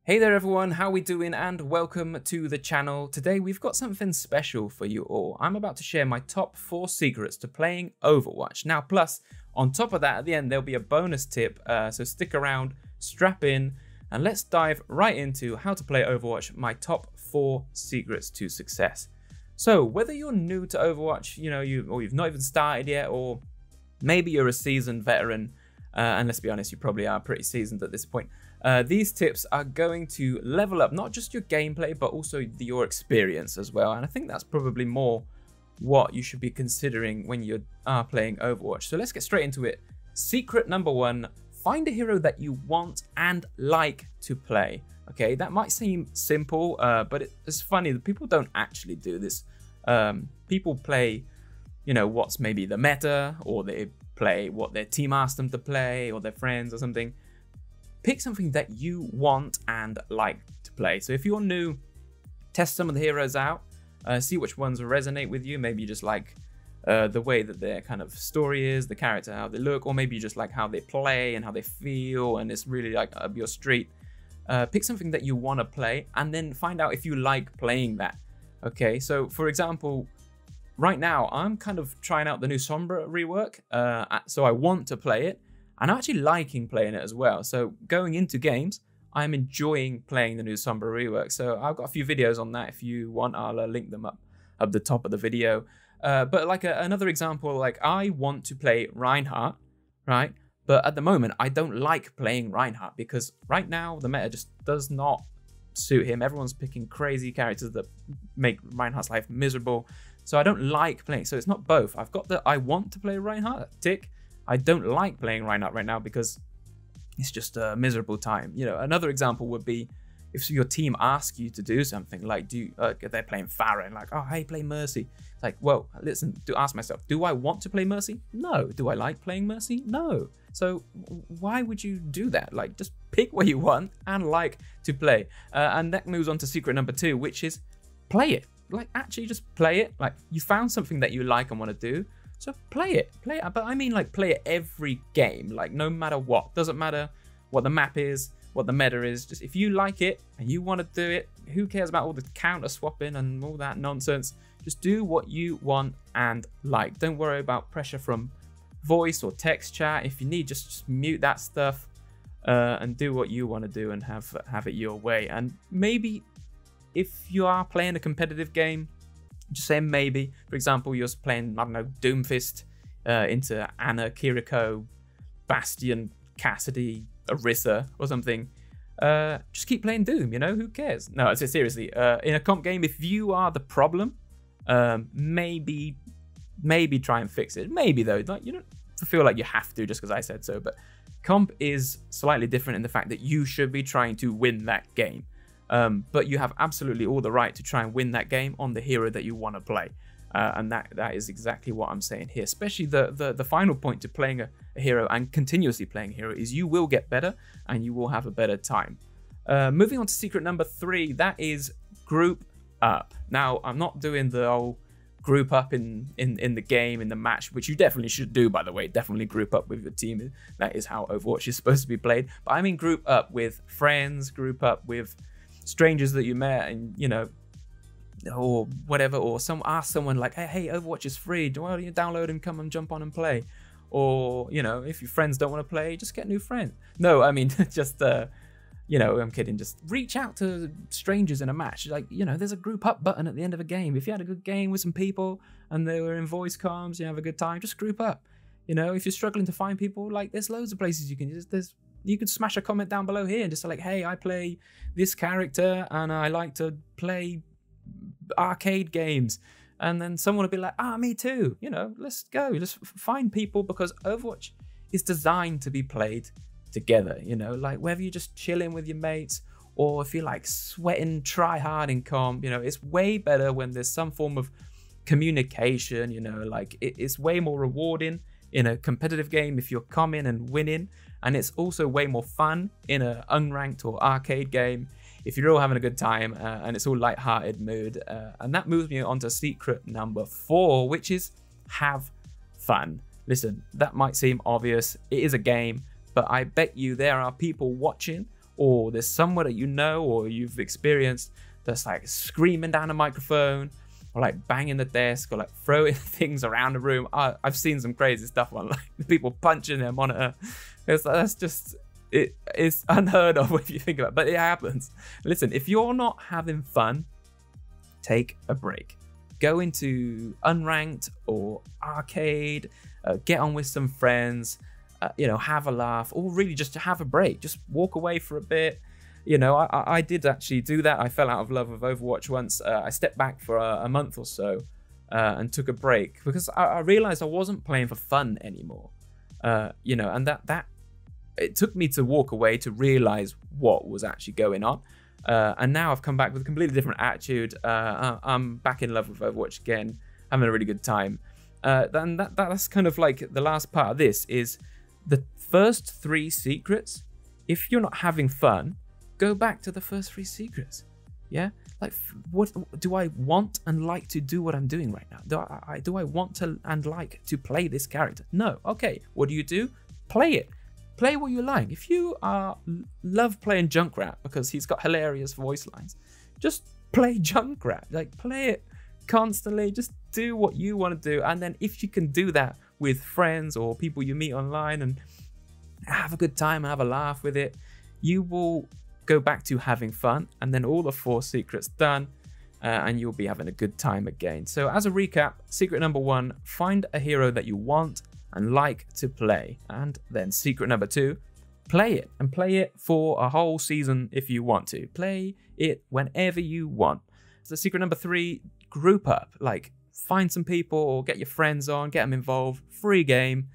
Hey there everyone, how we doing and welcome to the channel. Today we've got something special for you all. I'm about to share my top 4 secrets to playing Overwatch. Now plus, on top of that at the end there'll be a bonus tip, so stick around, strap in, and let's dive right into how to play Overwatch, my top 4 secrets to success. So whether you're new to Overwatch, or you've not even started yet, or maybe you're a seasoned veteran, and let's be honest, you probably are pretty seasoned at this point. These tips are going to level up not just your gameplay, but also your experience as well. And I think that's probably more what you should be considering when you are playing Overwatch. So let's get straight into it. Secret number 1, find a hero that you want and like to play. Okay, that might seem simple, but it's funny that people don't actually do this. People play, what's maybe the meta, or they play what their team asked them to play, or their friends or something. Pick something that you want and like to play. So if you're new, test some of the heroes out, see which ones resonate with you. Maybe you just like the way that their kind of story is, the character, how they look, or maybe you just like how they play and how they feel, and it's really like up your street. Pick something that you want to play and then find out if you like playing that. Okay, so for example, right now I'm kind of trying out the new Sombra rework, so I want to play it. And I'm actually liking playing it as well. So going into games, I'm enjoying playing the new Sombra rework. So I've got a few videos on that. If you want, I'll link them up the top of the video. But like another example, like I want to play Reinhardt, right? But at the moment, I don't like playing Reinhardt because right now the meta just does not suit him. Everyone's picking crazy characters that make Reinhardt's life miserable. So I don't like playing. So it's not both. I've got the I want to play Reinhardt, tick. I don't like playing Reinhardt right now because it's just a miserable time. Another example would be if your team asks you to do something, like they're playing Pharah, like, oh, hey, play Mercy. It's like, well, listen, ask myself, do I want to play Mercy? No. Do I like playing Mercy? No. So why would you do that? Like, just pick what you want and like to play. And that moves on to secret number 2, which is play it. Like, actually just play it. Like, you found something that you like and want to do. So play it, but I mean like play it every game, like no matter what. Doesn't matter what the map is, what the meta is, just if you like it and you want to do it, who cares about all the counter swapping and all that nonsense? Just do what you want and like. Don't worry about pressure from voice or text chat. If you need, just mute that stuff and do what you want to do and have it your way. And maybe if you are playing a competitive game, just saying maybe, for example, you're playing, I don't know, Doomfist into Anna, Kiriko, Bastion, Cassidy, Orisa or something. Just keep playing Doom, who cares? No, I say seriously, in a comp game, if you are the problem, maybe try and fix it. Maybe though, like, you don't feel like you have to just because I said so, but comp is slightly different in the fact that you should be trying to win that game. But you have absolutely all the right to try and win that game on the hero that you want to play. And that is exactly what I'm saying here. Especially the final point to playing a hero and continuously playing a hero is you will get better and you will have a better time. Moving on to secret number 3, that is group up. Now, I'm not doing the old group up in the game, in the match, which you definitely should do, by the way. Definitely group up with your team. That is how Overwatch is supposed to be played. But I mean group up with friends, group up with strangers that you met, and or whatever, or ask someone like, hey, Overwatch is free, why don't you download and come and jump on and play? Or if your friends don't want to play, just get new friends. No, I mean just I'm kidding, just reach out to strangers in a match. Like, there's a group up button at the end of a game. If you had a good game with some people and they were in voice comms, you have a good time, just group up. If you're struggling to find people, like, there's loads of places you can use. You could smash a comment down below here and just say like, hey, I play this character and I like to play arcade games. And then someone will be like, me too. Let's go. Just find people, because Overwatch is designed to be played together. Like whether you're just chilling with your mates or if you're like sweating, try hard in comp, it's way better when there's some form of communication, like it's way more rewarding in a competitive game if you're coming and winning. And it's also way more fun in an unranked or arcade game if you're all having a good time and it's all light-hearted mood. And that moves me on to secret number 4, which is have fun. Listen, that might seem obvious. It is a game, but I bet you there are people watching or there's someone that you know or you've experienced that's like screaming down a microphone, or like banging the desk, or like throwing things around the room. I've seen some crazy stuff online, people punching their monitor. That's just, it is unheard of if you think about it, but it happens. Listen, if you're not having fun, take a break. Go into unranked or arcade, get on with some friends, have a laugh, or really just to have a break. Just walk away for a bit. I did actually do that. I fell out of love with Overwatch once. I stepped back for a month or so and took a break because I realized I wasn't playing for fun anymore. And that it took me to walk away to realize what was actually going on. And now I've come back with a completely different attitude. I'm back in love with Overwatch again, having a really good time. Then that's kind of like the last part of this is the first 3 secrets. If you're not having fun, go back to the first 3 secrets. Yeah, like what do I want and like to do what I'm doing right now? Do I want to and like to play this character? No. Okay, what do? Play it. Play what you like. If you love playing Junkrat because he's got hilarious voice lines, just play Junkrat. Like, play it constantly. Just do what you want to do. And then if you can do that with friends or people you meet online and have a good time and have a laugh with it, you will go back to having fun. And then all the 4 secrets done, and you'll be having a good time again. So as a recap, secret number 1, find a hero that you want and like to play. And then secret number 2, play it, and play it for a whole season if you want to. Play it whenever you want. So secret number 3, group up. Like, find some people or get your friends on, get them involved. Free game.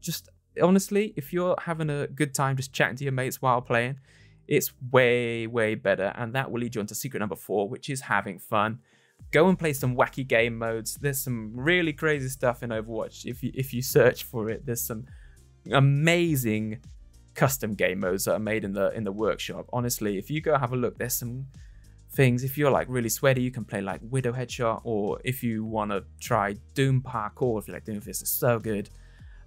Just honestly, if you're having a good time just chatting to your mates while playing, it's way, way better. And that will lead you on to secret number 4, which is having fun. Go and play some wacky game modes. There's some really crazy stuff in Overwatch. If you search for it, there's some amazing custom game modes that are made in the workshop. Honestly, if you go have a look, there's some things. If you're like really sweaty, you can play like Widow Headshot, or if you want to try Doom Parkour, if you like Doom, this is so good.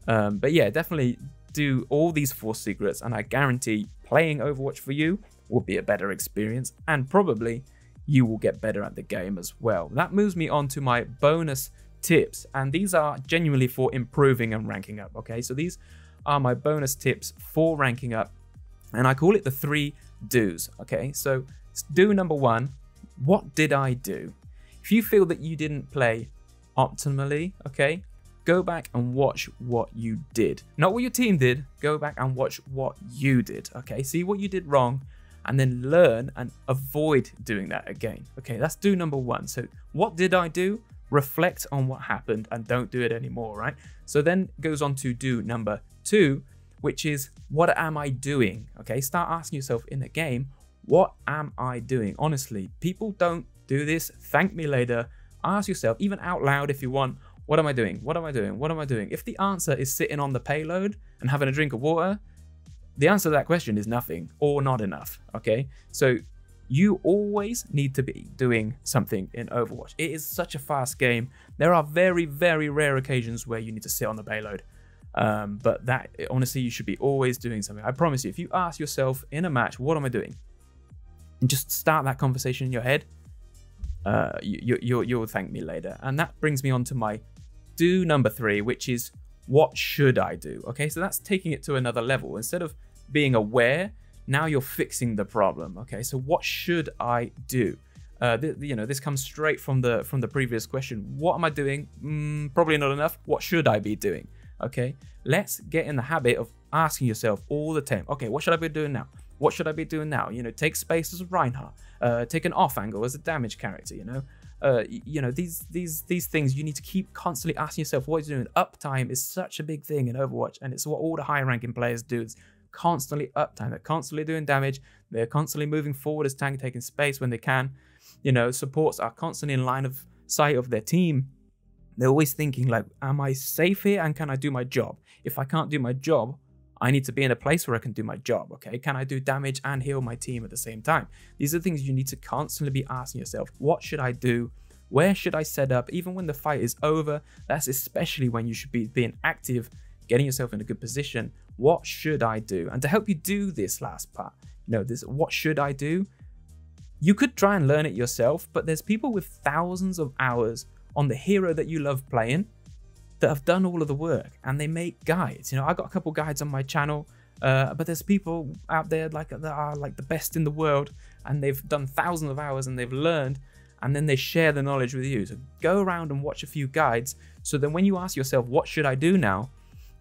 But yeah, definitely do all these 4 secrets, and I guarantee playing Overwatch for you will be a better experience, and probably you will get better at the game as well. That moves me on to my bonus tips, and these are genuinely for improving and ranking up. Okay, so these are my bonus tips for ranking up, and I call it the 3 do's. Okay, so do number 1, what did I do? If you feel that you didn't play optimally, okay, go back and watch what you did. Not what your team did, go back and watch what you did, okay? See what you did wrong, and then learn and avoid doing that again. Okay, that's do number 1. So what did I do? Reflect on what happened and don't do it anymore, right? So then goes on to do number 2, which is what am I doing? Okay, start asking yourself in the game, what am I doing? Honestly, people don't do this. Thank me later. Ask yourself, even out loud if you want, what am I doing? What am I doing? What am I doing? If the answer is sitting on the payload and having a drink of water, the answer to that question is nothing or not enough, okay? So you always need to be doing something in Overwatch. It is such a fast game. There are very, very rare occasions where you need to sit on the payload. But that, honestly, you should be always doing something. I promise you, if you ask yourself in a match, what am I doing? And just start that conversation in your head, you'll thank me later. And that brings me on to my do number 3, which is what should I do? Okay, so that's taking it to another level. Instead of being aware, now you're fixing the problem. Okay, so what should I do? This comes straight from the previous question. What am I doing? Probably not enough. What should I be doing? Okay, let's get in the habit of asking yourself all the time. Okay, what should I be doing now? What should I be doing now? Take space as a Reinhardt. Take an off angle as a damage character. These things you need to keep constantly asking yourself what you're doing. Uptime is such a big thing in Overwatch, and it's what all the high ranking players do. It's constantly uptime. They're constantly doing damage. They're constantly moving forward as tank, taking space when they can. Supports are constantly in line of sight of their team. They're always thinking like, am I safe here and can I do my job? If I can't do my job, I need to be in a place where I can do my job, okay? Can I do damage and heal my team at the same time? These are things you need to constantly be asking yourself. What should I do? Where should I set up? Even when the fight is over, that's especially when you should be being active, getting yourself in a good position. What should I do? And to help you do this last part, this what should I do? You could try and learn it yourself, but there's people with thousands of hours on the hero that you love playing that have done all of the work, and they make guides. I got a couple guides on my channel, but there's people out there that are like the best in the world, and they've done thousands of hours and they've learned, and then they share the knowledge with you. So go around and watch a few guides, so then when you ask yourself, what should I do now?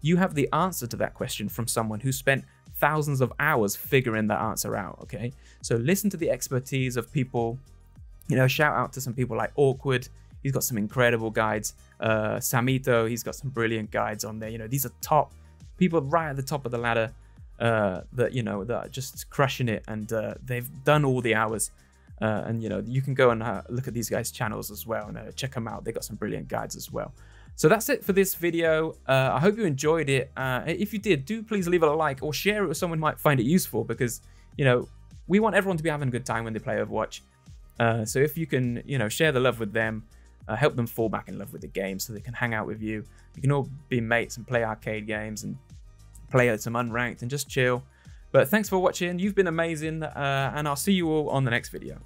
You have the answer to that question from someone who spent thousands of hours figuring that answer out, okay? So listen to the expertise of people, shout out to some people like Awkward. He's got some incredible guides. Samito, he's got some brilliant guides on there. These are top people right at the top of the ladder that are just crushing it, and they've done all the hours. And you can go and look at these guys' channels as well and check them out. They got some brilliant guides as well. So that's it for this video. I hope you enjoyed it. If you did, do please leave it a like or share it with someone who might find it useful, because we want everyone to be having a good time when they play Overwatch. So if you can share the love with them, help them fall back in love with the game so they can hang out with you. You can all be mates and play arcade games and play some unranked and just chill. But thanks for watching. You've been amazing, and I'll see you all on the next video.